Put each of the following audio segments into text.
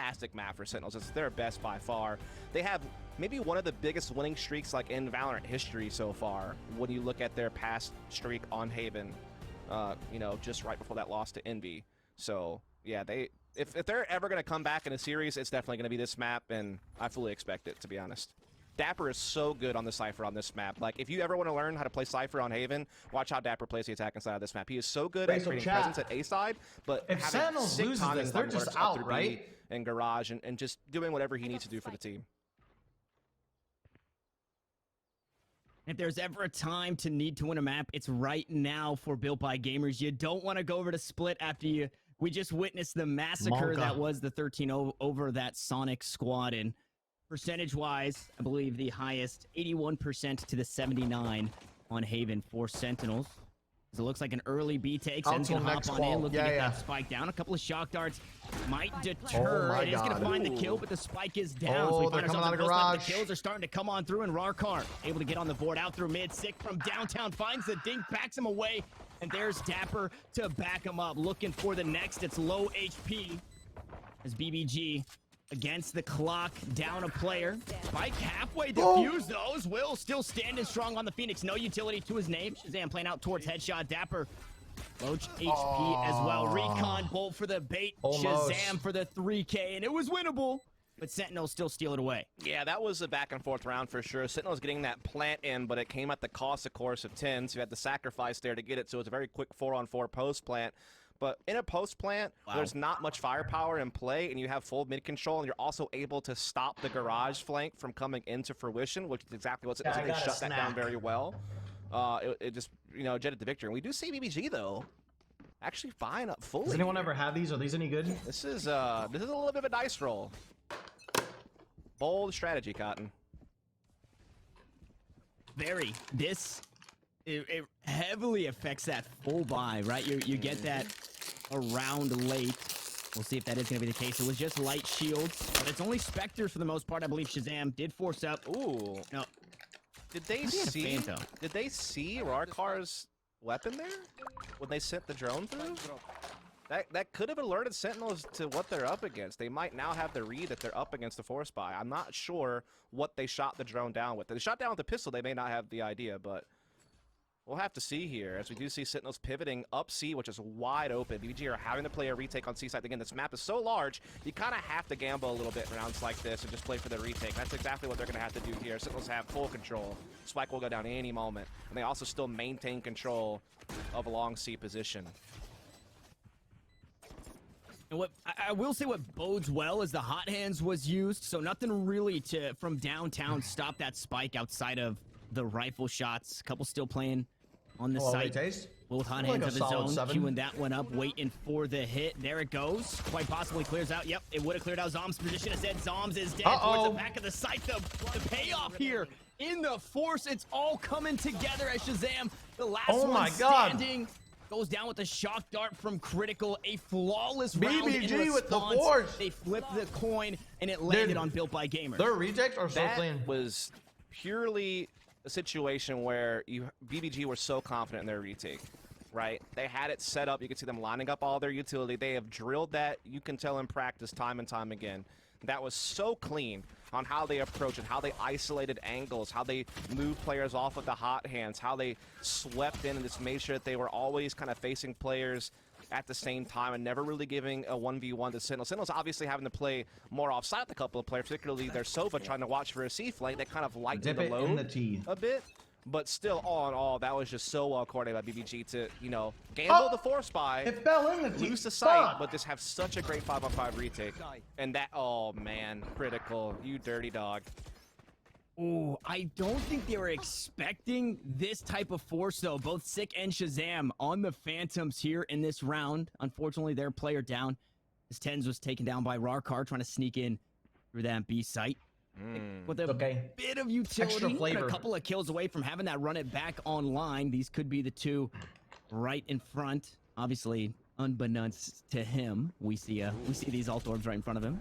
fantastic map for Sentinels. It's their best by far. They have maybe one of the biggest winning streaks like in Valorant history so far when you look at their past streak on Haven, you know, just right before that loss to Envy. So yeah, if they're ever going to come back in a series, it's definitely going to be this map, and I fully expect it, to be honest. Dapper is so good on the Cypher on this map. Like, if you ever want to learn how to play Cypher on Haven, watch how Dapper plays the attacking side of this map. He is so good at creating presence at A side, but if Sentinels loses this, they're just out, right? And Garage, and just doing whatever he needs to do for the team. If there's ever a time to need to win a map, it's right now for Built by Gamers. You don't want to go over to Split after we just witnessed the massacre that was the 13-0 over that Sonic squad. And percentage-wise, I believe the highest, 81% to the 79 on Haven for Sentinels. It looks like an early B take. Sen's gonna hop on in, looking to get that spike down. A couple of shock darts might deter. It is gonna find the kill, but the spike is down. So we find ourselves in Garage. The kills are starting to come on through, and Rarkar able to get on the board out through mid. Sick from downtown finds the dink, backs him away, and there's Dapper to back him up. Looking for the next. It's low HP as BBG against the clock, down a player. Spike halfway defuse those. Will still standing strong on the Phoenix. No utility to his name. Shazam playing out towards headshot. Dapper low HP as well. Recon bolt for the bait. Shazam for the 3K, and it was winnable. But Sentinels still steal it away. Yeah, that was a back and forth round for sure. Sentinels getting that plant in, but it came at the cost, of course, of 10. So you had the sacrifice there to get it. So it's a very quick 4-on-4 post plant. But in a post plant, there's not much firepower in play, and you have full mid control, and you're also able to stop the Garage flank from coming into fruition, which is exactly what's they shut that down very well. It just, you know, jetted the victory. And we do see BBG though actually fine up fully. Does anyone ever have these? Are these any good? This is a little bit of a dice roll. Bold strategy, Cotton. Very. It heavily affects that full buy, right? You get that around late. We'll see if that is going to be the case. It was just light shields, but it's only Spectres for the most part. I believe Shazam did force up. Ooh. No. Did they see Rarkar's weapon there when they sent the drone through? That could have alerted Sentinels to what they're up against. They might now have the read that they're up against a force buy. I'm not sure what they shot the drone down with. If they shot down with the pistol, they may not have the idea, but we'll have to see here, as we do see Sentinels pivoting up C, which is wide open. BBG are having to play a retake on C side. Again, this map is so large, you kind of have to gamble a little bit in rounds like this and just play for the retake. That's exactly what they're going to have to do here. Sentinels have full control. Spike will go down any moment, and they also still maintain control of a long C position. And what I will say, what bodes well is the hot hands was used, so nothing really from downtown stop that spike outside of the rifle shots. A couple still playing on the site. Both hot hands of his own, queuing that one up, waiting for the hit. There it goes. Quite possibly clears out. Yep, it would have cleared out. Zom's position is dead. Zoms is dead towards the back of the site. The payoff here in the force. It's all coming together as Shazam, the last one standing, goes down with a shock dart from Critical. A flawless round in response. With the force. They flipped the coin, and it landed on Built by Gamers. Their retakes are so clean. That was purely a situation where BBG were so confident in their retake, right? They had it set up. You can see them lining up all their utility. They have drilled that, you can tell in practice time and time again. That was so clean on how they approached it, how they isolated angles, how they moved players off with the hot hands, how they swept in and just made sure that they were always kind of facing players at the same time and never really giving a 1v1 to Sentinels. Sentinels obviously having to play more offside with a couple of players, particularly their Sova trying to watch for a C flank. They kind of lightened the load a bit. But still, all in all, that was just so well coordinated by BBG to, you know, gamble the force buy, it fell in the lose the sight, but just have such a great 5-on-5 retake. And that, oh man, Critical, you dirty dog. Oh, I don't think they were expecting this type of force, though. Both Sick and Shazam on the Phantoms here in this round. Unfortunately, their player down. As Tens was taken down by Rarkar, trying to sneak in through that B site. With a bit of utility, but a couple of kills away from having that run it back online. These could be the two right in front. Obviously, unbeknownst to him, we see these alt orbs right in front of him.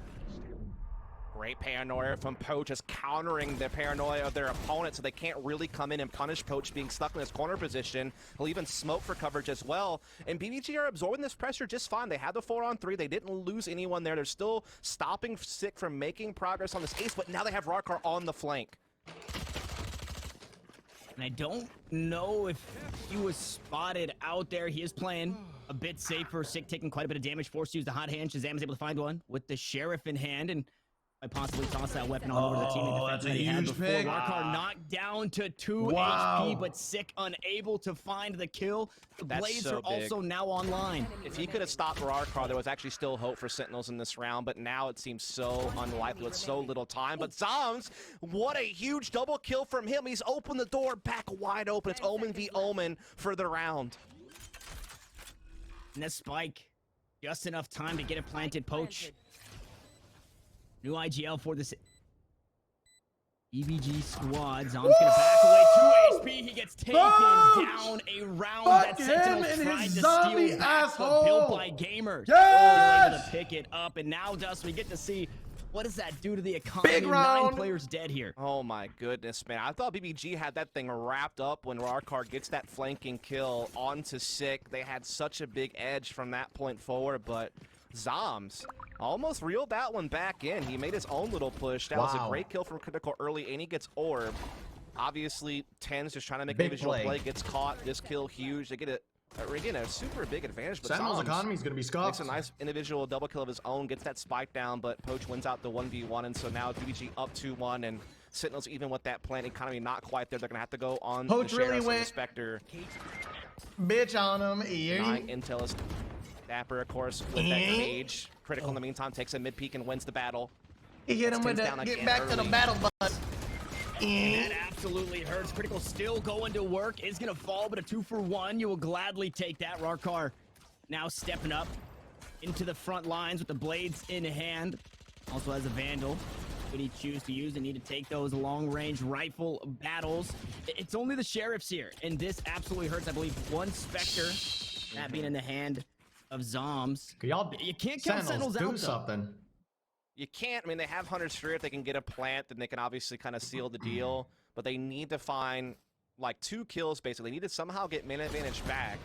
Great paranoia from Poach, just countering the paranoia of their opponent so they can't really come in and punish Poach being stuck in his corner position. He'll even smoke for coverage as well. And BBG are absorbing this pressure just fine. They had the 4-on-3. They didn't lose anyone there. They're still stopping Sick from making progress on this ace, but now they have Rarkar on the flank. And I don't know if he was spotted out there. He is playing a bit safer. Sick taking quite a bit of damage. Forced to use the hot hand. Shazam is able to find one with the Sheriff in hand and might possibly toss that weapon on over to the teammate that's a that he had huge before. pick. Rarkar knocked down to 2 Wow. HP, but Sick unable to find the kill. The That's Blades so are big. also now online. If he could have stopped Rarkar, there was actually still hope for Sentinels in this round, but now it seems so unlikely with so little time. But Zoms, what a huge double kill from him. He's opened the door back wide open. It's Omen v Omen for the round. And this spike, just enough time to get it planted. Poach. New IGL for this EBG squad. Zom's gonna back away. 2 HP. He gets taken down a round. Fuck That Sentinel him and tried his to zombie steal back, but asshole. Built by Gamers. Yes! Still able to pick it up. And now, Dust, we get to see what does that do to the economy. Big 9 round. players dead here. Oh my goodness, man. I thought BBG had that thing wrapped up when Rarkar gets that flanking kill onto Sick. They had such a big edge from that point forward, but Zoms almost reeled that one back in. He made his own little push. That was a Wow. great kill from Critical early, and he gets Orb. Obviously, 10's just trying to make Big a visual play. play, gets caught. This kill huge. They get a super big advantage, but Sentinel's Zoms economy is going to be makes scuffed. a nice individual double kill of his own, gets that spike down, but Poach wins out the 1v1, and so now BBG up 2-1, and Sentinels, even with that plant economy not quite there, they're going to have to go on Poach the really Sheriff and went- the Spectre. Bitch on him. Here. Nine intel is Dapper, of course, with that cage. Critical in the meantime takes a mid-peak and wins the battle. He hit him with Tens the down get again back to the early. battle bus. That absolutely hurts. Critical still going to work. Is going to fall, but a 2-for-1. You will gladly take that. Rarkar now stepping up into the front lines with the blades in hand. Also has a Vandal. Could he choose to use and need to take those long-range rifle battles? It's only the Sheriffs here, and this absolutely hurts. I believe 1 Spectre, that being in the hand of Zoms. Y'all, You can't count Sentinels do out, though. something. You can't. I mean, they have Hunter's Fury. If they can get a plant, then they can obviously kind of seal the deal. But they need to find, like, 2 kills, basically. They need to somehow get min advantage back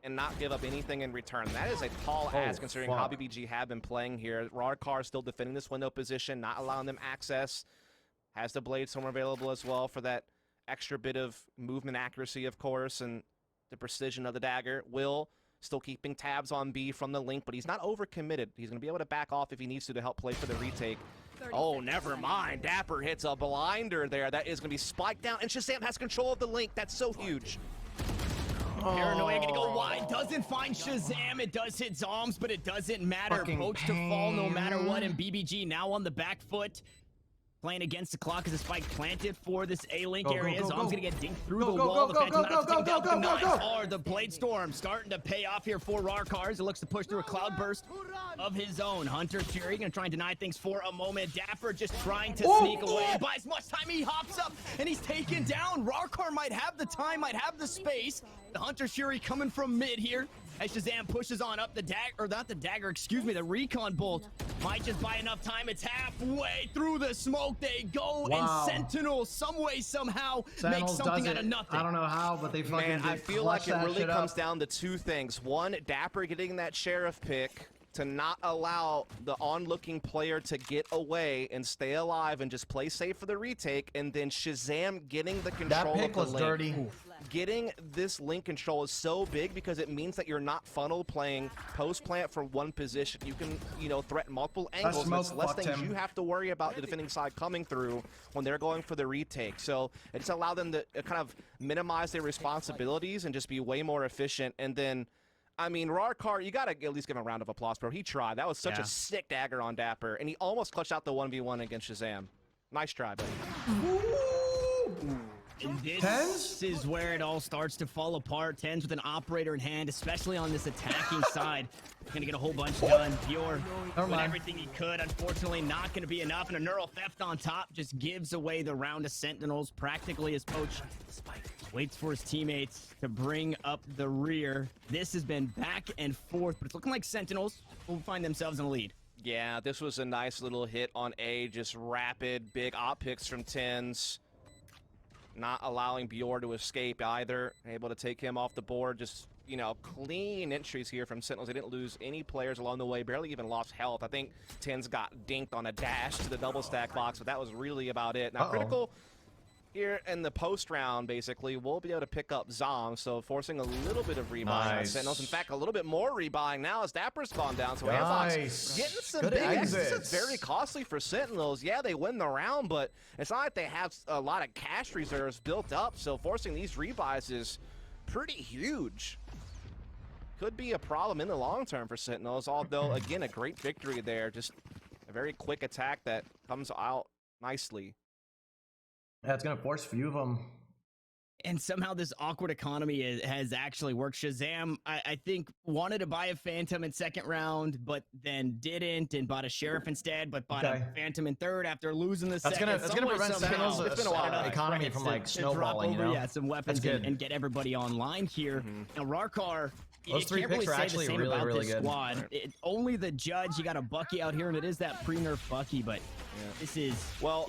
and not give up anything in return. That is a tall ask considering how fuck. BBG have been playing here. Rarkar still defending this window position, not allowing them access. Has the Blade Storm available as well for that extra bit of movement accuracy, of course, and the precision of the dagger. Will still keeping tabs on B from the link, but he's not overcommitted. He's going to be able to back off if he needs to help play for the retake. Oh, never mind. Dapper hits a blinder there. That is going to be spiked down, and Shazam has control of the link. That's so huge. Paranoia gonna go wide, doesn't find Shazam. It does hit Zoms, but it doesn't matter. Fucking Poach to fall no matter what, pain. and BBG now on the back foot. Playing against the clock as a spike planted for this A-Link Go, go, area. go, Zoms go. gonna get dinked through Go, the go, wall. go, The Phantom go, not go, to take go, down go, the go, knives go. hard. The Blade Storm starting to pay off here for Rarkar. He looks to push through a cloud burst of his own. Hunter Fury gonna try and deny things for a moment. Dapper just trying to sneak away. And buy as much time. He hops up and he's taken down. Rarkar might have the time, might have the space. The Hunter Fury coming from mid here. As Shazam pushes on up the dagger, or not the dagger, excuse me, the recon bolt might just buy enough time. It's halfway through the smoke. They go, Wow. and Sentinel, some way, somehow, makes Sentinels something does out of it. nothing. I don't know how, but they fucking Man, I just feel like clutch it that really shit comes up. down to 2 things. One, Dapper getting that Sheriff pick to not allow the onlooking player to get away and stay alive and just play safe for the retake, and then Shazam getting the That control pick of the was link. dirty. Getting this link control is so big because it means that you're not funnel playing post plant from one position. You can, threaten multiple angles. And it's smoke less fucked things him. you have to worry about the defending side coming through when they're going for the retake. So it's allowed them to kind of minimize their responsibilities and just be way more efficient. And then, I mean, Rarkar, you got to at least give him a round of applause, bro. He tried. That was such Yeah. a sick dagger on Dapper, and he almost clutched out the 1v1 against Shazam. Nice try, buddy. And this Tens? is where it all starts to fall apart. Tens with an operator in hand, especially on this attacking side. Gonna get a whole bunch done. Pure Never with mind. everything he could. Unfortunately, not gonna be enough. And a neural theft on top just gives away the round of Sentinels practically as Poach waits for his teammates to bring up the rear. This has been back and forth, but it's looking like Sentinels will find themselves in a lead. Yeah, this was a nice little hit on A, just rapid, big op picks from Tens. Not allowing Bjor to escape either. Able to take him off the board. Just, you know, clean entries here from Sentinels. They didn't lose any players along the way, barely even lost health. I think Tens got dinked on a dash to the double stack box, but that was really about it. Now, Critical here in the post round, basically, we'll be able to pick up Zom, so forcing a little bit of rebuying on Sentinels. In fact, a little bit more rebuying now as Dapper's gone down. So Airfox getting some big exits. It's very costly for Sentinels. Yeah, they win the round, but it's not like they have a lot of cash reserves built up, so forcing these rebuys is pretty huge. Could be a problem in the long term for Sentinels, although, again, a great victory there. Just a very quick attack that comes out nicely. Yeah, it's gonna force a few of them. And somehow this awkward economy has actually worked. Shazam, I think, wanted to buy a Phantom in second round, but then didn't, and bought a Sheriff instead, but bought a Phantom in third after losing the second. That's gonna prevent Sentinels' economy from like snowballing, you know? Yeah, some weapons and get everybody online here. Now Rarkar, those three picks are actually really good. Squad. Only the Judge, you got a Bucky out here, and it is that pre-nerf Bucky, but this is, well,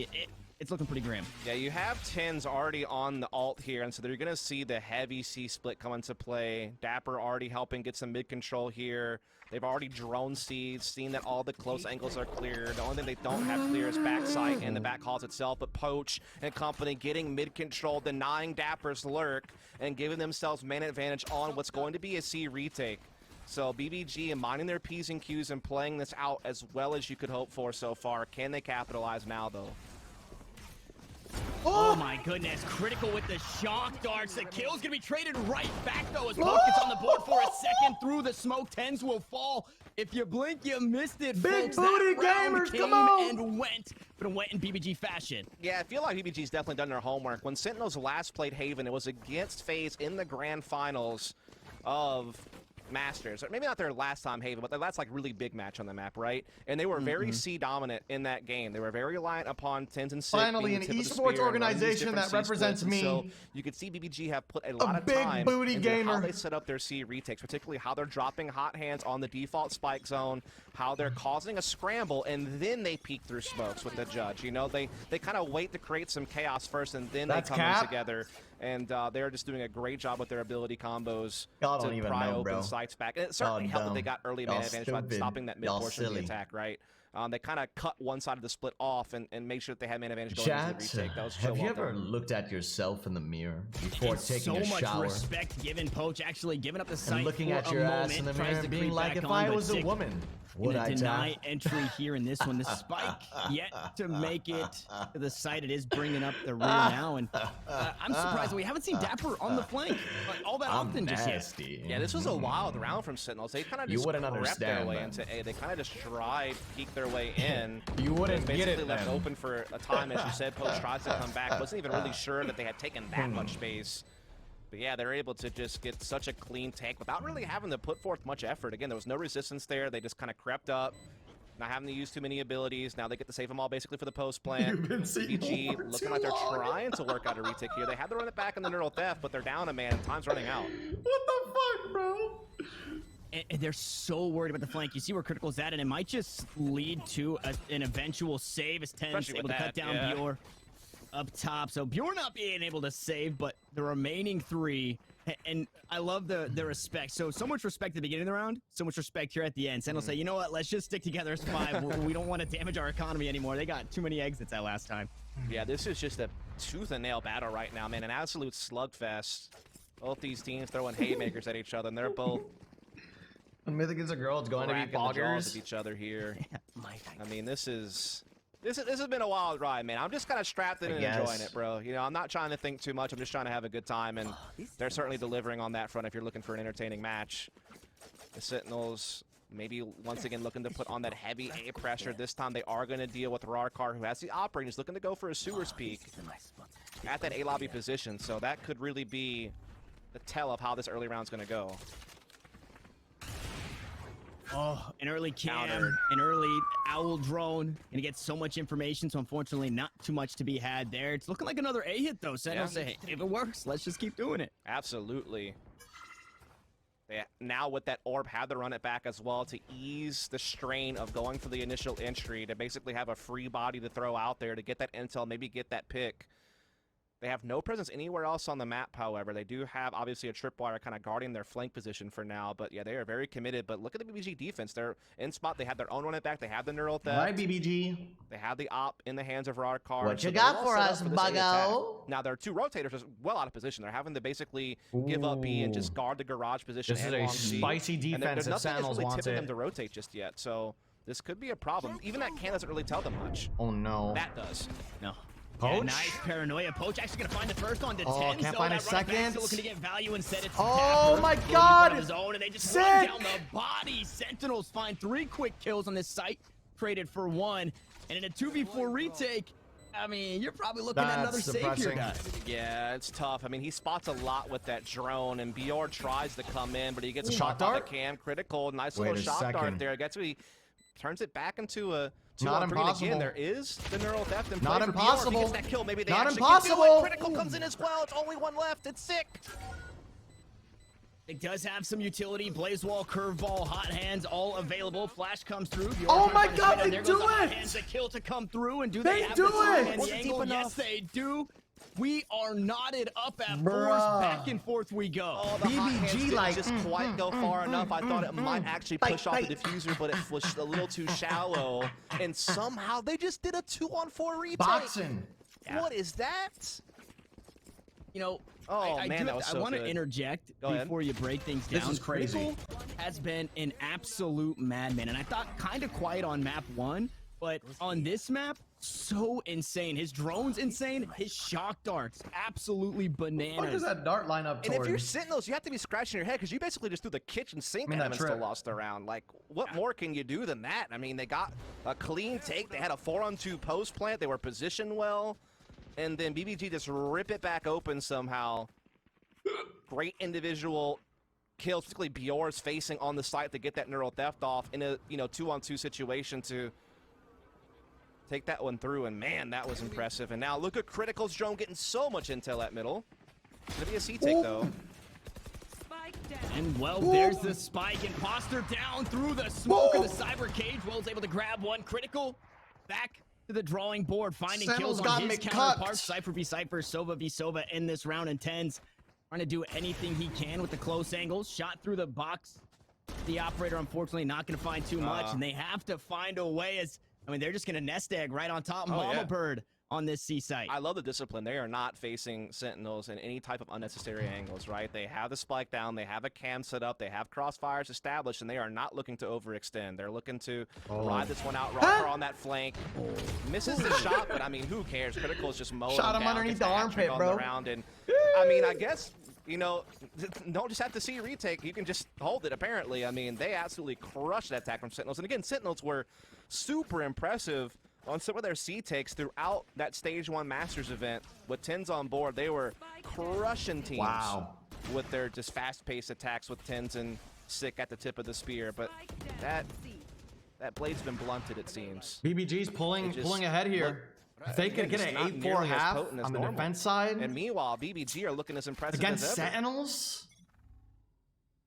it's looking pretty grim. Yeah, you have Tens already on the alt here, and so they're going to see the heavy C-split come into play. Dapper already helping get some mid-control here. They've already drone seeds, seen that all the close angles are cleared. The only thing they don't have clear is backside and the back halls itself, but Poach and company getting mid-control, denying Dapper's lurk, and giving themselves man advantage on what's going to be a C retake. So BBG and minding their P's and Q's and playing this out as well as you could hope for so far. Can they capitalize now, though? Oh my goodness, Critical with the shock darts. The kill's gonna be traded right back though as Poke gets on the board for a second through the smoke. Tens will fall. If you blink, you missed it, Big folks. booty gamers, come on! And went, but it went in BBG fashion. Yeah, I feel like BBG's definitely done their homework. When Sentinels last played Haven, it was against FaZe in the grand finals of Masters. Or maybe not their last time Haven, but their last like really big match on the map, right? And they were very C dominant in that game. They were very reliant upon Tens and Six. Finally, an esports organization that represents me. So you could see BBG have put a lot of big time booty into gamer. how they set up their C retakes, particularly how they're dropping hot hands on the default spike zone, how they're causing a scramble, and then they peek through smokes with the Judge. You know, they kind of wait to create some chaos first, and then they come in together. And they're just doing a great job with their ability combos to pry open sites back. And it certainly helped that they got early man advantage by stopping that mid portion of the attack, right? They kind of cut one side of the split off and made sure that they had man advantage going into the retake. That was have you ever looked at yourself in the mirror before taking a shower? So much respect given Poach actually giving up the site and looking at your ass in the mirror and being like, if I was a woman, would I deny entry here in this one? The spike yet to make it to the site. It is bringing up the rear now, and I'm surprised that we haven't seen Dapper on the flank all that often just yet. Yeah, this was a wild round from Sentinels. They kind of just crept their way into A. They kind of just tried to peek their way in. You wouldn't get it, left open for a time, as you said. Poach tries to come back. Wasn't even really sure that they had taken that much space. But yeah, they're able to just get such a clean take without really having to put forth much effort. Again, there was no resistance there. They just kind of crept up, not having to use too many abilities. Now they get to save them all basically for the post plan. BG looking like they're trying to work out a retake here. They had to run it back in the neural theft, but they're down a man. Time's running out. What the fuck, bro? And they're so worried about the flank. You see where Critical's at, and it might just lead to an eventual save as Tens able to cut down Bjor up top. So Bjor not being able to save, but the remaining three, and I love the respect. So much respect at the beginning of the round, so much respect here at the end. Sentinel say, you know what, let's just stick together as five. We don't want to damage our economy anymore. They got too many exits that last time. Yeah, this is just a tooth and nail battle right now, man. An absolute slugfest. Both these teams throwing haymakers at each other, and they're both when Mythic is a girl, it's going to be boggers of each other here. I mean, this has been a wild ride, man. I'm just kind of strapped in and enjoying it, bro. You know, I'm not trying to think too much. I'm just trying to have a good time, and they're certainly delivering on that front if you're looking for an entertaining match. The Sentinels maybe once again looking to put on that heavy A pressure. This time they are going to deal with Rarkar, who has the operator. He's looking to go for a sewers peak at that A lobby position, so that could really be the tell of how this early round's going to go. Oh, an early cam, an early owl drone, and he gets so much information, so unfortunately not too much to be had there. It's looking like another A hit though. Sentinel say, hey, if it works, let's just keep doing it. Absolutely. Now with that orb, had to run it back as well to ease the strain of going for the initial entry, to basically have a free body to throw out there to get that intel, maybe get that pick. They have no presence anywhere else on the map, however. They do have, obviously, a tripwire kind of guarding their flank position for now. But, yeah, they are very committed. But look at the BBG defense. They're in spot. They have their own run it back. They have the neural theft. Right, BBG. They have the op in the hands of Rarkar. What so you they're got all for set up us, this A attack. buggo? Now, their 2 rotators are well out of position. They're having to basically give up B and just guard the garage position. This is and a long C. spicy And defense there's if nothing that's Sentinels really wants tipping it. them to rotate just yet. So this could be a problem. Even that can doesn't really tell them much. Oh, no. That does. No. Poach? Yeah, nice paranoia. Poach actually gonna find the first on to 10. Oh, can't find a second. Still looking to get value instead. It's Oh, Dapper my fully in God. front of his own, and they just Sick. run down the body. Sentinels find 3 quick kills on this site, traded for 1, and in a 2v4 retake. I mean, you're probably looking at another That's save here, depressing. guys. Yeah, it's tough. I mean, he spots a lot with that drone, and Bjorn tries to come in, but he gets Shock shot by the dart? cam. Critical, nice Wait little a shock dart second. there. Gets he turns it back into a 2-on-3. Not And impossible. again, there is the neural theft in play Not for Bjorn. If he impossible. gets that kill, maybe they Not actually can do impossible. it. Critical comes in as well. It's only 1 left. It's sick. It does have some utility. Blaze Wall, Curveball, Hot Hands, all available. Flash comes through. Bjorn Oh trying my to find God, his way down. they There do goes the Hot it! Hands, the kill to come through, and do They they have do the time it! and Was the it deep angle? enough? Yes, they do. We are knotted up at Bruh. fours. Back and forth we go. Oh, the hot hands BBG, didn't like, just quite go far enough. I thought it might actually push off the diffuser, but it was a little too shallow. And somehow they just did a 2-on-4 retake. Boxing. What is that? You know, Oh, I man, do that was so want to good. interject Go ahead. before you break things down. This is crazy. Critical has been an absolute madman, and I thought kind of quiet on map 1, but on this map, so insane. His drone's insane. His shock darts, absolutely What bananas. does that dart line up And if you're towards? Sentinels, you have to be scratching your head because you basically just threw the kitchen sink I mean, at that them and still trip. lost the round. Like, what more can you do than that? I mean, they got a clean take. They had a 4-on-2 post plant. They were positioned well. And then BBG just rip it back open somehow. Great individual kills, particularly Bjor's facing on the site to get that neural theft off in a 2-on-2 situation to take that one through. And man, that was impressive. And now look at Critical's drone getting so much intel at middle. It's gonna be a C-take though. And well, there's the spike. Imposter down through the smoke of the cyber cage. Will's able to grab one. Critical back to the drawing board, finding Sentinels kills on got his me counterparts. cucked. Cypher v Cypher, Sova v Sova in this round in 10s. Trying to do anything he can with the close angles. Shot through the box. The operator, unfortunately, not going to find too much. And they have to find a way as, I mean, they're just going to nest egg right on top of Mama yeah. Bird on this C site. I love the discipline. They are not facing Sentinels in any type of unnecessary angles, right? They have the spike down, they have a cam set up, they have crossfires established, and they are not looking to overextend. They're looking to ride this one out. Rocker on that flank. Misses the shot, but I mean, who cares? Critical is just mowing Shot him him down, underneath gets the hat trick armpit, on bro. the round, and I mean, I guess, you know, don't just have to see a retake. You can just hold it, apparently. I mean, they absolutely crushed that attack from Sentinels. And again, Sentinels were super impressive on some of their C-takes throughout that Stage 1 Masters event. With 10s on board, they were crushing teams with their just fast-paced attacks with 10s and Sick at the tip of the spear. But that blade's been blunted, it seems. BBG's pulling ahead here. If they could get Just an not 8-4 nearly as half potent as on the normal. defense side And meanwhile, BBG are looking as impressive against as ever. Sentinels.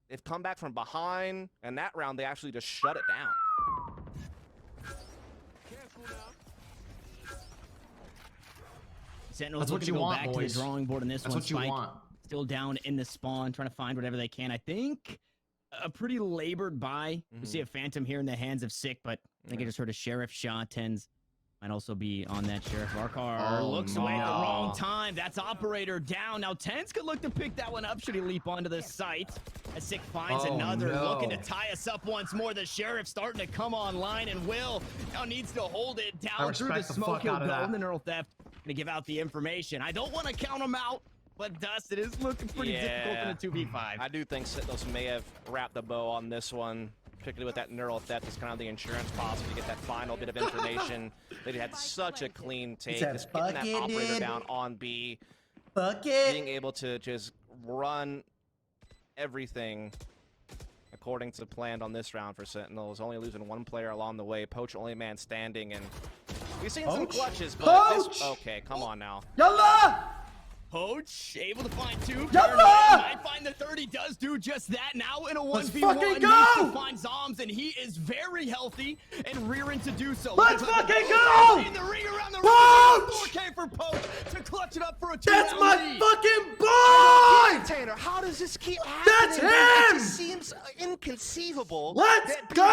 They've come back from behind, and that round they actually just shut it down. Sentinels That's what looking you to go want, back boys. to the drawing board in this That's one. what you Spike want. still down in the spawn, trying to find whatever they can. I think a pretty labored buy. We see a Phantom here in the hands of Sick, but I think I just heard a Sheriff shot. 10s might also be on that Sheriff. Rarkar Oh, looks away at the no. wrong time. That's Operator down. Now 10s could look to pick that one up should he leap onto the site. As Sick finds Oh, another, no. looking to tie us up once more. The Sheriff starting to come online, and Will now needs to hold it down through the respect the smoke. fuck He'll out of go that. in the neural theft to give out the information. I don't want to count him out, but Dust, it is looking pretty difficult in a 2v5. I do think Sentinels may have wrapped the bow on this one, particularly with that neural theft as kind of the insurance policy to get that final bit of information. They had such a clean take, said, just getting that "Fuck it, operator dude." down on B, Bucket. being able to just run everything according to planned on this round for Sentinels, only losing one player along the way. Poach only man standing, and we've seen some Poach? clutches, but this, Poach! okay, come on now. Yalla! Poach able to find 2. Jump Might find the 30. Does do just that. Now in a 1v1. fucking go! Needs to find Zombs, and he is very healthy and rearing to do so. Let's fucking go! In the ring around the Poach! 4K for Poach to clutch it up for a 2-round That's my lead. fucking boy! Tanner, how does this keep happening? That's It him! just seems inconceivable. Let's that go!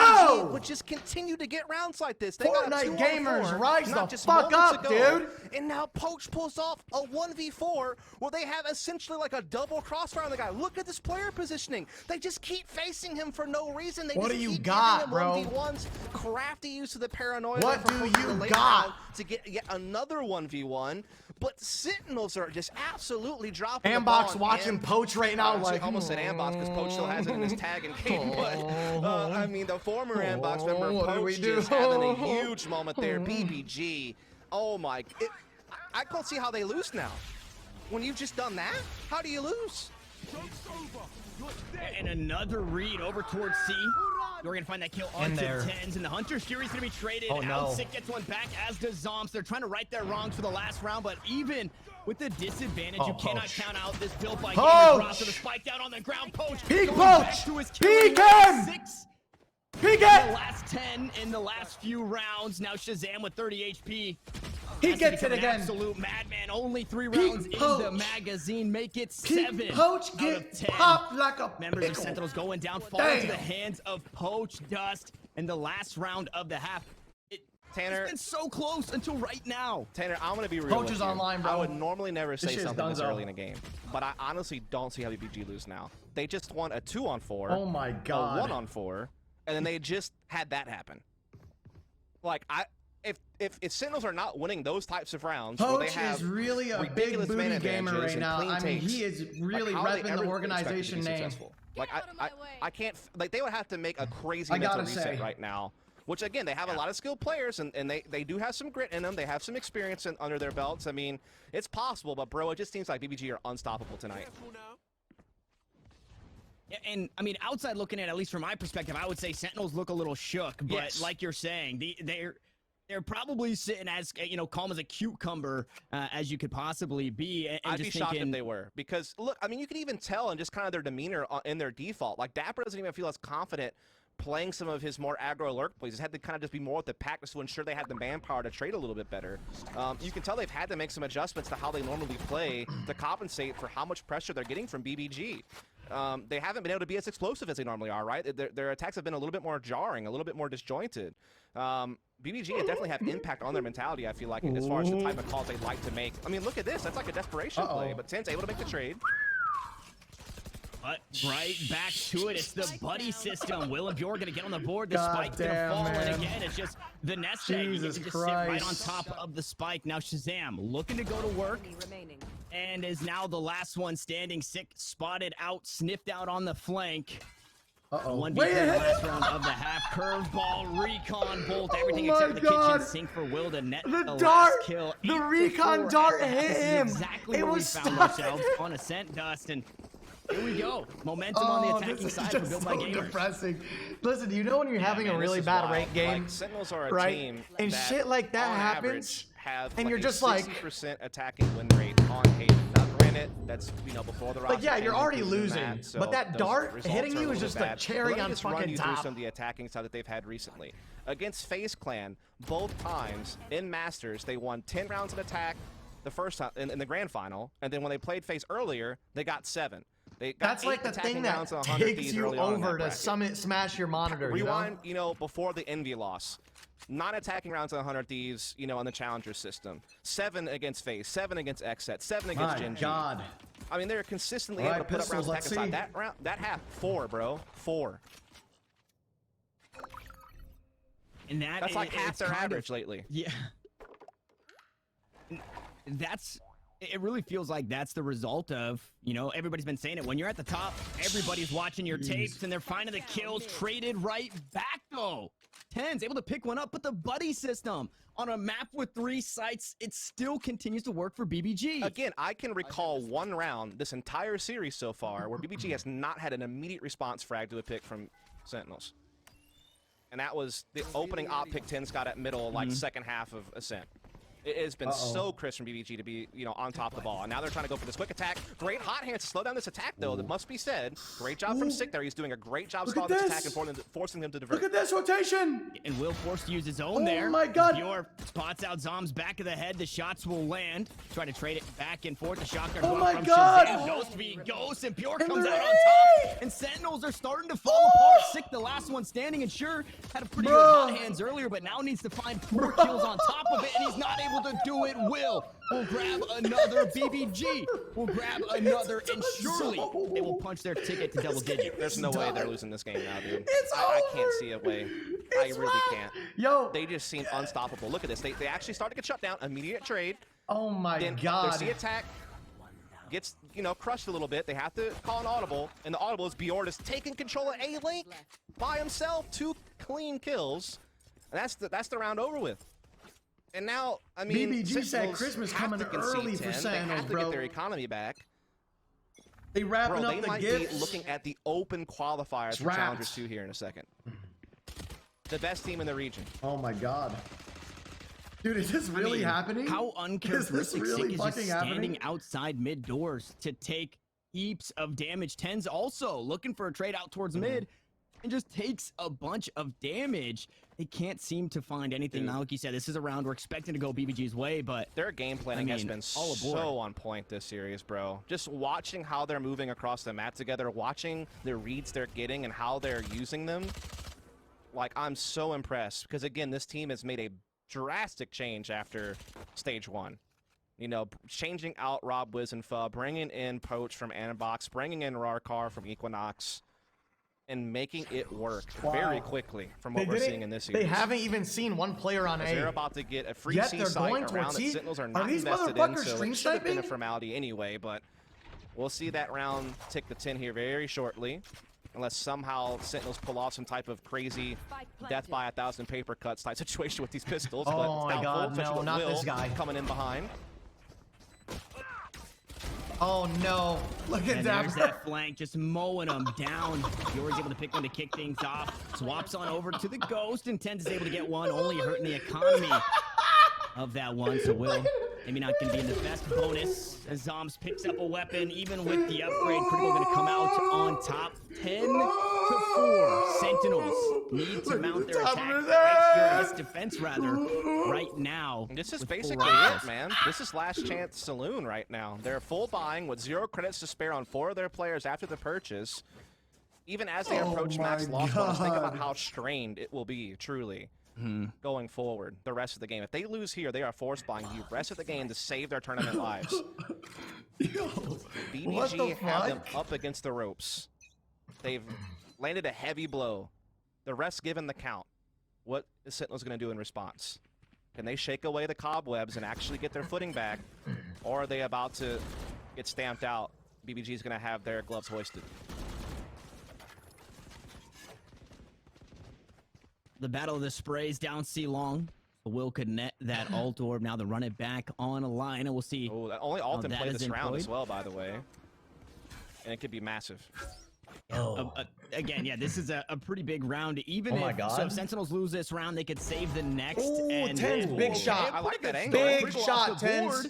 PUBG would just continue to get rounds like this. They got a Fortnite 2-on-4, gamers, rise not the just fuck moments up, ago, dude. And now Poach pulls off a 1v4 where they have essentially like a double crossfire on the guy. Look at this player positioning. They just keep facing him for no reason. They What just do you keep got, giving him bro? 1v1s. Crafty use of the paranoia. What from do Poach in you the late got? round to get yet another 1v1. But Sentinels are just absolutely dropping the Ambox ball. watching And Poach right now, actually, like almost said Ambox because Poach still has it in his tag and game. But I mean, the former Ambox member what do we Poach do? just having a huge moment there. BBG, oh my! I can't see how they lose now. When you've just done that, how do you lose? And another read over towards C. We're gonna find that kill onto there. 10s, and the Hunter's Fury's gonna be traded Oh, no. out. Sick gets one back, as does Zombs. They're trying to right their wrongs for the last round, but even with the disadvantage, Oh, you cannot Poach. count out this build by Poach! Gamer. To the spike down on the ground. Poach Peek going back Poach! to his Peek killing him! 6 Peek the it! last 10 in the last few rounds. Now Shazam with 30 HP. He Has to gets it become an again. Absolute madman. Only 3 Peek rounds in Poach. the magazine. Make it 7 Peek Poach out get of 10. popped like a Members of pickle. Sentinels going down, falling into the Damn. hands of Poach Dust in the last round of the half. Tanner, It's been so close until right now. Tanner, I'm gonna be real. Poach with is you. online, bro. I would normally never say shit is something this donezo. early in a game, but I honestly don't see how BBG lose now. They just won a 2-on-4. Oh my god. A 1-on-4, and then they just had that happen. Like if Sentinels are not winning those types of rounds, where they Poach have is really a big ridiculous booty man gamer advantages right and now. clean I mean, takes, he is like, really how are they repping ever the expected to be organization name. successful? Like Get out of my way. I can't like they would have to make a crazy I mental gotta reset say. right now. Which again, they have a lot of skilled players and they do have some grit in them. They have some experience under their belts. I mean, it's possible, but bro, it just seems like BBG are unstoppable tonight. Yeah, and I mean, outside looking at least from my perspective, I would say Sentinels look a little shook. But Yes. like you're saying, they're probably sitting as calm as a cucumber as you could possibly be. And I'd be just shocked if thinking, they were, because look, I mean, you can even tell in just kind of their demeanor in their default. Like Dapper doesn't even feel as confident playing some of his more aggro lurk plays. He's had to kind of just be more with the pack just to ensure they had the manpower to trade a little bit better. You can tell they've had to make some adjustments to how they normally play to compensate for how much pressure they're getting from BBG. They haven't been able to be as explosive as they normally are, right? Their attacks have been a little bit more jarring, a little bit more disjointed. BBG definitely have impact on their mentality, I feel like, as far as the type of calls they like to make. I mean, look at this. That's like a desperation play, but Ten's able to make the trade. But right back to it, it's the buddy system. Will and Bjorn gonna get on the board. The God spike's gonna damn, fall, man. and again, it's just the nest egg. You Jesus can just sit right on Christ. top of the spike. Now Shazam looking to go to work, Remaining. and is now the last one standing. Sick spotted out, sniffed out on the flank. Uh-oh. 1v4 Wait, last round of the half. Curveball, recon, bolt, everything Oh except my the God. kitchen sink for Will to net The the dart, last kill. the 8 to recon 4 dart at the half. hit This is him. exactly It where we was found stuck. ourselves on Ascent Dust, and here we go. Momentum on the attacking this is side for just Built so by Gamers. depressing. Listen, you know when you're having Man, a this really is bad wild. rank game, Like, Sentinels are a right? team And that, shit like that on happens, average, have and like you're a just like- 60% attacking win rate on Hayden. Now, granted, that's before the roster Like, yeah, you're change already included in losing, that, so but that those dart results hitting are you a is little just bit a bad. cherry Let me on just run fucking you top. through some of the attacking side that they've had recently. Against FaZe Clan, both times in Masters, they won 10 rounds of attack the first time in the grand final, and then when they played FaZe earlier, they got 7. They got That's 8 like the attacking thing that rounds and 100 takes Ds you early on in that over to bracket. smash your monitor. Rewind, before the Envy loss. 9 attacking rounds on 100 Thieves, on the Challenger system. 7 against FaZe, 7 against XSET, 7 against My Gen G. God. I mean, they're consistently All able right, to put up rounds Pistols, attacking let's side. That half, 4, bro. 4. And That's like half it's their kind of- average lately. Yeah. It really feels like that's the result of, everybody's been saying it. When you're at the top, everybody's watching your tapes and they're finding the kills. Traded right back though. Ten's able to pick one up, but the buddy system on a map with 3 sites, it still continues to work for BBG. Again, I can recall one round this entire series so far where BBG has not had an immediate response frag to a pick from Sentinels. And that was the opening op pick 10 got at middle, like second half of Ascent. It has been so crisp from BBG to be, on top of the ball. And now they're trying to go for this quick attack. Great hot hands to slow down this attack, though. That must be said. Great job from Sick there. He's doing a great job stalling this attack and forcing them to divert. Look at this rotation. And Will forced to use his own there. Oh my God. Bjor spots out Zom's back of the head. The shots will land. Try to trade it back and forth. The shotgun Oh go my from God. Shazam. Ghost v Ghost. And Bjor And comes they're out on in. top. And Sentinels are starting to fall apart. Sick, the last one standing. And sure, had a pretty good hot hands earlier, but now needs to find 4 kills on top of it. And he's not able to do it. Will grab another BBG. Will grab another, and surely they will punch their ticket to double digit. There's no way they're losing this game now, dude. It's I can't over. see a way. I really can't. Yo. They just seem unstoppable. Look at this. They actually start to get shut down. Immediate trade. Oh my Then god. their C attack gets, crushed a little bit. They have to call an audible, and the audible is Bjorn is taking control of A-Link by himself. 2 clean kills, and that's the round over with. And now, I mean, BBG said Sentinels Christmas have coming to concede early for 10. They Sentinels, have to bro. get their economy back. They wrapping Bro, up they the might gifts. be looking at the open qualifiers for Wrapped. Challengers 2 here in a second. The best team in the region. Oh my god. Dude, is this really happening? How Is this uncharacteristic really Sick is just fucking standing happening? outside mid doors to take heaps of damage. Tens also looking for a trade out towards Mm-hmm. mid and just takes a bunch of damage. They can't seem to find anything. Now, like you said, this is a round we're expecting to go BBG's way, but Their game planning has mean, been all aboard. so on point this series, bro. Just watching how they're moving across the map together, watching the reads they're getting and how they're using them. Like, I'm so impressed because, again, this team has made a drastic change after stage 1. Changing out Rob Wiz and Pho, bringing in Poach from Anabox, bringing in Rarkar from Equinox, and making it work very quickly from what we're seeing in this series. They haven't even seen one player on They're A. about to get a free Yet C they're site going around towards that C? Sentinels are Are not these invested in, motherfuckers so stream it should have been a sniping? formality anyway, but we'll see that round tick the 10 here very shortly. Unless somehow Sentinels pull off some type of crazy death by 1,000 paper cuts type situation with these pistols. Oh but my it's doubtful, God, especially no, with not Will this guy. coming in behind. Oh no. Look at and there's that. that flank just mowing them down. Bjor's able to pick one to kick things off. Swaps on over to the Ghost, and Tens is able to get one, only hurting the economy of that one. So Will maybe not going to be in the best bonus as Zoms picks up a weapon. Even with the upgrade, Critical going to come out on top. 10-4. Sentinels need to mount their top attack of right here, that. this defense rather, right now. This is with basically full it, rifles. man. This is Last Chance Saloon right now. They're full buying with 0 credits to spare on 4 of their players after the purchase. Even as they approach max loss bonus, think about how strained it will be, truly, going forward the rest of the game. If they lose here, they are force buying the rest of the game to save their tournament lives. What the BBG have them fuck? up against the ropes. They've landed a heavy blow. The rest given the count. What is Sentinels going to do in response? Can they shake away the cobwebs and actually get their footing back? Or are they about to get stamped out? BBG is going to have their gloves hoisted. The Battle of the Sprays down C long. Will could net that alt orb. Now the run it back on a line, and we'll see. Oh, that only Alton that played is this round as employed. well, by the way. And it could be massive. Again, yeah, this is a pretty big round. Even Oh my if God. so if Sentinels lose this round, they could save the next. Ooh, and Tens, big shot. I like that Pretty angle. good Big start. shot, Off the Tens. board.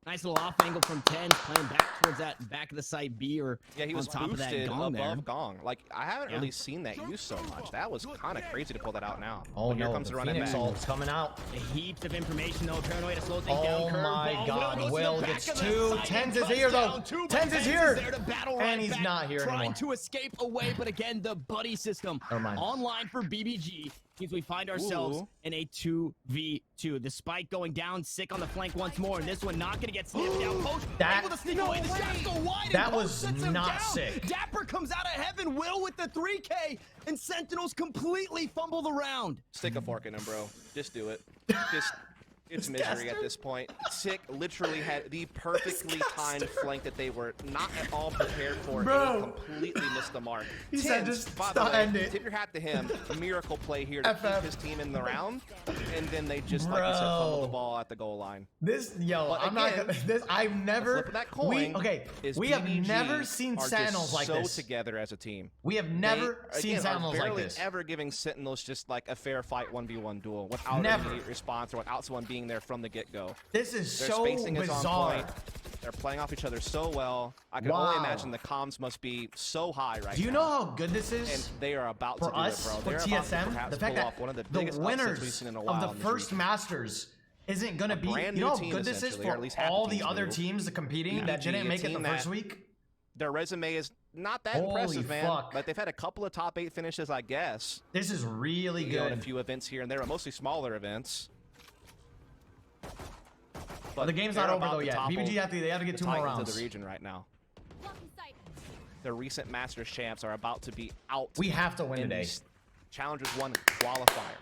Nice little off angle from Tens, playing back towards that back of the site B or Yeah, he was on top of that boosted gong above there. Gong. Like, I haven't Yeah. really seen that used so much. That was kind of crazy to pull that out now. Oh But here no, comes the the running Phoenix back. ult's coming out. Heaps of information though. Paranoid to slow things down. Oh my Curveball. God, goes to the Will back gets of the 2. site. Tens is here, though. Touchdown, 2, but Tens is Tens here. there to battle And right he's back, not here trying anymore. to escape away, but again, the buddy system Never mind. online for BBG means we find ourselves Ooh. in a 2v2. The spike going down, Sick on the flank once more, and this one not going to get sniffed down. Poach That- able to sneak away. The shots go wide. and That Poach was sets him not down. Sick. Dapper comes out of heaven. Will with the 3K, and Sentinels completely fumble the round. Stick a fork in him, bro. Just do it. It's misery at this point. Sick literally had the perfectly timed flank that they were not at all prepared for. Bro. And he completely missed the mark. He said Tins, just by the stop, way, end it. tip your hat to him. A miracle play here to FF. keep his team in the round. And then they just, like you said, fumbled the Bro. ball at the goal line. This, yo, But I'm not again, gonna. This, I've never. Flip of that coin We have BBG never seen are Sentinels just like so this. together as a team. We have never They, seen again, Sentinels are like barely this. ever giving Sentinels just like a fair fight 1v1 duel without Never. an immediate response or without someone being being there from the get-go. This is Their so spacing is on bizarre. point. They're playing off each other so well. I can only imagine the comms must be so high right now. Do you know how good this is? And they are about for to do us, it, bro. for They're about to TSM, perhaps the fact pull that off one of the the biggest upsets we've winners seen in a of while the in this first region. Masters isn't going to be, brand you new know how team, good this is essentially, or for at least half all the the team's other new. teams competing Yeah. that didn't BBG, make a it the team first that- week? Their resume is not that Holy impressive, man. fuck. But they've had a couple of top 8 finishes, I guess. This is really You know, in a good. few events here and there, mostly smaller events. But The game's they're not over about though to yet. topple BBG they have to get the 2 more Titans of rounds. the region right now. The recent Masters champs are about to be out. We have to win in today. the Challengers 1 qualifier.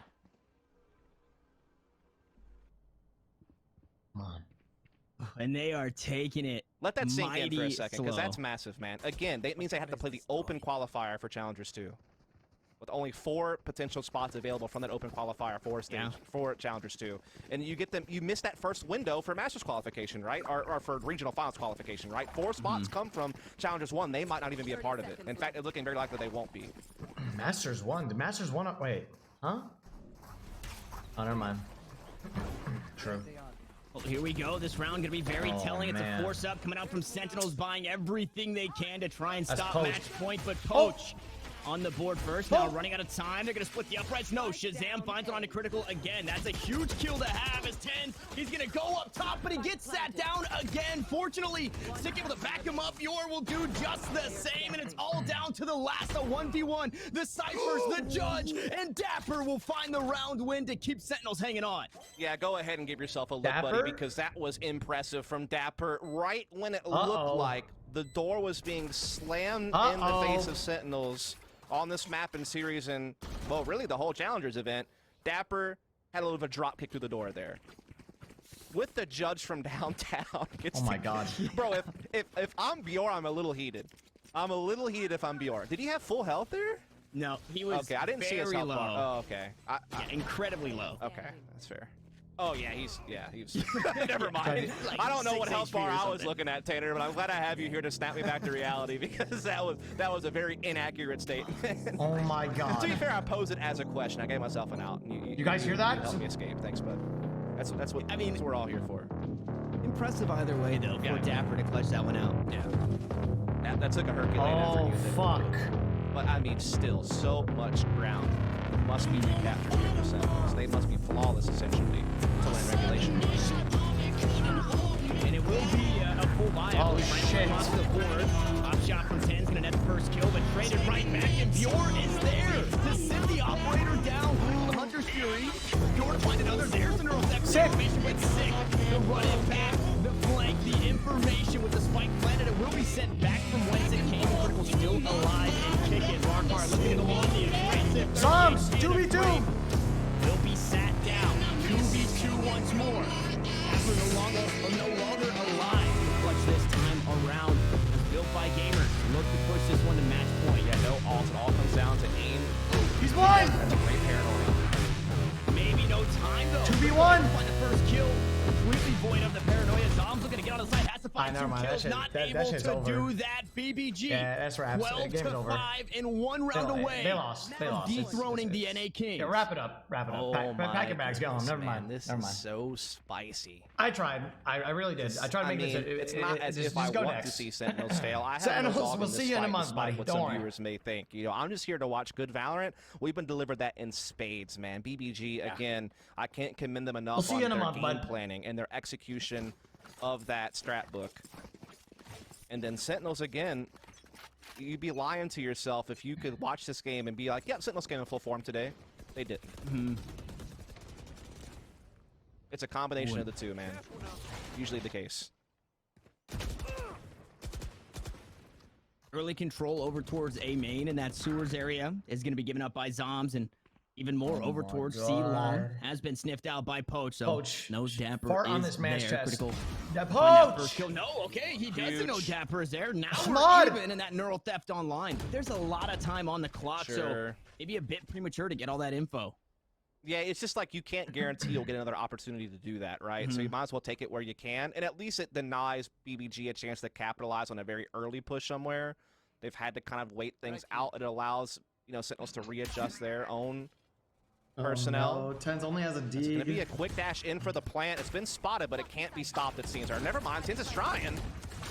Come on. And they are taking it. Let that sink in for a mighty second, because slow. that's massive, man. Again, that means they have to play the open qualifier for Challengers 2. With only 4 potential spots available from that open qualifier for stage for Challengers 2. And you get them, you miss that first window for Masters qualification, right? Or for regional finals qualification, right? 4 spots come from Challengers 1. They might not even be a part of it. In fact, it's looking very likely they won't be. Masters 1. The Masters 1. Wait. Huh? Oh, never mind. True. Well, here we go. This round gonna be very Oh, telling. It's man. a force up coming out from Sentinels, buying everything they can to try and That's stop Poach. match point. But Poach on the board first. Now running out of time. They're gonna split the uprights. No, Shazam finds it on a critical again. That's a huge kill to have as 10. He's gonna go up top, but he gets sat down again. Fortunately, Sick able to back him up. Yor will do just the same, and it's all down to the last, a 1v1. The Cyphers, the Judge, and Dapper will find the round win to keep Sentinels hanging on. Yeah, go ahead and give yourself a look, Dapper? buddy, because that was impressive from Dapper. Right when it looked like the door was being slammed in the face of Sentinels on this map and series, and, well, really the whole Challengers event, Dapper had a little bit of a drop kick through the door there. With the Judge from downtown. Oh my god. Bro, if I'm Bjor, I'm a little heated. I'm a little heated if I'm Bjor. Did he have full health there? No, he was Okay, I didn't see his very health low. bar. Oh, okay. Yeah, incredibly low. Okay, that's fair. Oh yeah, he was. Never mind. Like I don't know what 6 health HP bar or I was something. looking at, Tanner, but I'm glad I have you here to snap me back to reality because that was a very inaccurate statement. Oh my To be god. fair, I posed it as a question. I gave myself an out. And You guys hear that? Help me escape. Thanks, bud. That's what that's what we're all here for. Impressive either way, though, for Yeah. Dapper to clutch that one out. Yeah. That took a Herculean effort. Oh you did. fuck. But I mean, still, so much ground must be recaptured here for Sentinels. They must be flawless, essentially, to land regulation. And it will be a full buy. Oh, Right shit. across the board. Top shot from 10's gonna net the first kill, but traded right back, and Bjorn is there to sit the operator down. The Hunter's Fury. Bjorn to find another. There's the neural theft situation with Sick. The run it back, the flank, the information with the spike planted. It will be sent back from whence it came. Critical still alive and kicking. Markar looking to go on the aggressive. Psalms, 38 2v2. will be sat down. 2v2 once more. After no longer alive. Clutch this time around. Built by gamers. Look to push this one to match point. Yeah, no ult. It all comes down to aim. He's blind. That's a great paranoia. Maybe no time though. 2v1. Find the first kill. Completely void of the paranoia. Zombs looking to get on the side. Has to find never 2 mind. That kills. shit- Not that able shit's to over. do that. BBG. Yeah, that's wraps. 12 Game's to over. 5 in 1 round They- away. they lost. They lost. Dethroning the NA King. Yeah, wrap it up. Wrap it up. Oh Pack your bags. Go home. goodness, Never man, mind. This Never is mind. so spicy. I tried. I really did. I tried to I make mean, this. it's not as if I go want next. to see Sentinels fail. I have Sentinels, no dog we'll in this see you in a fight, month, despite buddy. what Don't some worry. viewers may think. You know, I'm just here to watch good Valorant. We've been delivered that in spades, man. BBG, again, I can't commend them enough We'll see on you in a their month, game bud. planning and their execution of that strat book. And then Sentinels, again, you'd be lying to yourself if you could watch this game and be like, yeah, Sentinels came in full form today. They didn't. It's a combination of the two, man. Usually the case. Early control over towards A main, and that sewers area is going to be given up by Zombs, and even more over my towards C God. long has been sniffed out by Poach. So Poach. no Dapper Fart is on this man's there. chest. Critical. That Find that Poach! first kill. No, okay, he doesn't know Huge. Dapper is there. Now Come we're on! even, and that neural theft online. There's a lot of time on the clock, so Sure. maybe a bit premature to get all that info. Yeah, it's just like you can't guarantee you'll get another opportunity to do that, right? So you might as well take it where you can, and at least it denies BBG a chance to capitalize on a very early push somewhere. They've had to kind of wait things out. It allows, you know, Sentinels to readjust their own personnel. No, Tens only has a D. It's going to be a quick dash in for the plant. It's been spotted, but it can't be stopped, it seems. Or never mind, Tens is trying.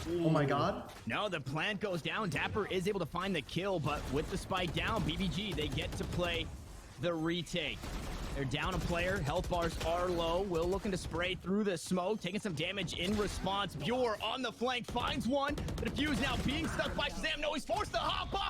Oh my god. No, the plant goes down. Dapper is able to find the kill, but with the spike down, BBG, they get to play the retake. They're down a player. Health bars are low. Will looking to spray through the smoke, taking some damage in response. Bure on the flank finds one. The defuse now being stuck by Shazam. No, he's forced to hop off.